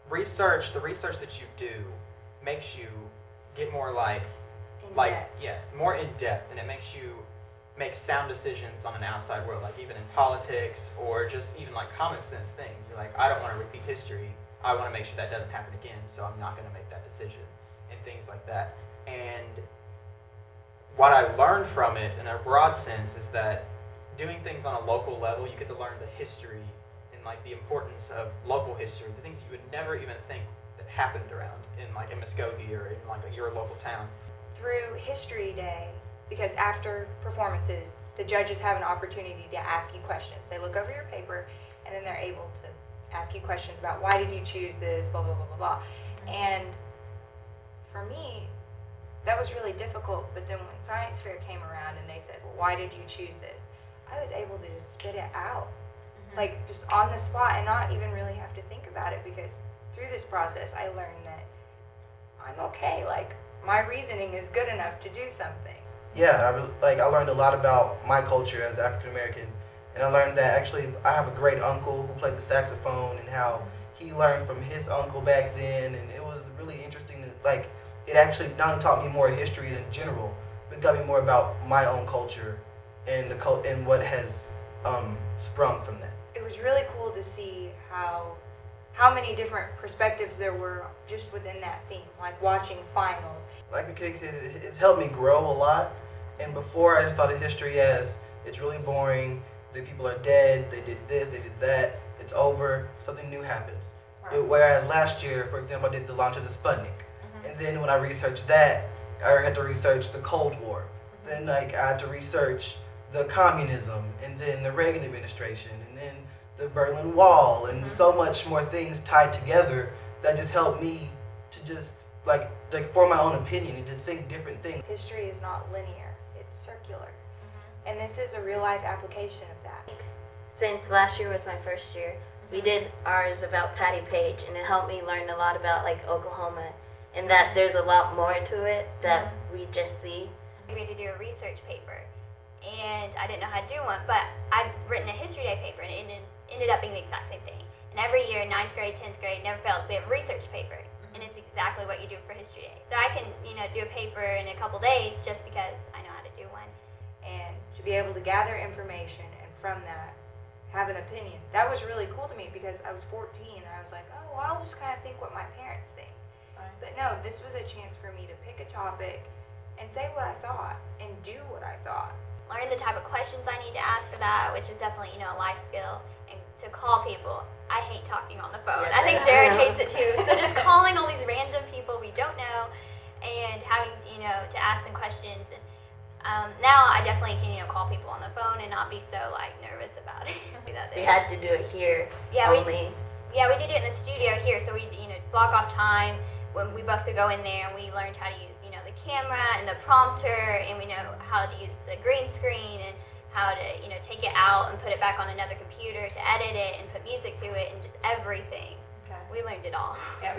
the research that you do makes you get more yes, more in depth, and it makes you make sound decisions on an outside world, like even in politics or just even like common sense things. You're like, I don't want to repeat history. I want to make sure that doesn't happen again, so I'm not going to make that decision, and things like that. And what I learned from it in a broad sense is that doing things on a local level, you get to learn the history and like the importance of local history, the things that you would never even think that happened around in Muskogee or in like your local town. Through History Day, because after performances, the judges have an opportunity to ask you questions. They look over your paper, and then they're able to ask you questions about why did you choose this, blah, blah, blah, blah, blah. And for me, that was really difficult, but then when science fair came around and they said, well, why did you choose this? I was able to just spit it out, like just on the spot, and not even really have to think about it, because through this process, I learned that I'm okay. Like, my reasoning is good enough to do something. Yeah, I learned a lot about my culture as African American, and I learned that actually I have a great uncle who played the saxophone, and how he learned from his uncle back then, and it was really interesting. It actually not only taught me more history in general, but got me more about my own culture and and what has sprung from that. It was really cool to see how many different perspectives there were just within that theme, like watching finals. It's helped me grow a lot, and before I just thought of history as it's really boring, the people are dead, they did this, they did that, it's over, something new happens. Right. Whereas last year, for example, I did the launch of the Sputnik, and then when I researched that, I had to research the Cold War, then I had to research the communism, and then the Reagan administration, and then the Berlin Wall, and so much more things tied together that just helped me to just like form my own opinion and to think different things. History is not linear, it's circular. And this is a real life application of that. Since last year was my first year, we did ours about Patty Page, and it helped me learn a lot about like Oklahoma, and that there's a lot more to it that we just see. We had to do a research paper, and I didn't know how to do one, but I'd written a History Day paper, and it ended up being the exact same thing. And every year, 9th grade, 10th grade, never fails, we have a research paper, and it's exactly what you do for History Day. So I can, do a paper in a couple days just because I know how to do one. And to be able to gather information and from that have an opinion, that was really cool to me, because I was 14 and I was like, oh, well, I'll just kind of think what my parents think. Right. But no, this was a chance for me to pick a topic and say what I thought and do what I thought. Learn the type of questions I need to ask for that, which is definitely, a life skill. And to call people. I hate talking on the phone. Yeah, I think Jared hates it too. So just calling all these random people we don't know and having to, to ask them questions. And now I definitely can, call people on the phone and not be so nervous about it. We had to do it here only. We did it in the studio here. So we, block off time when we both could go in there, and we learned how to use, the camera and the prompter, and we know how to use the green screen and how to, take it out and put it back on another computer to edit it and put music to it and just everything. Okay. We learned it all. Yeah.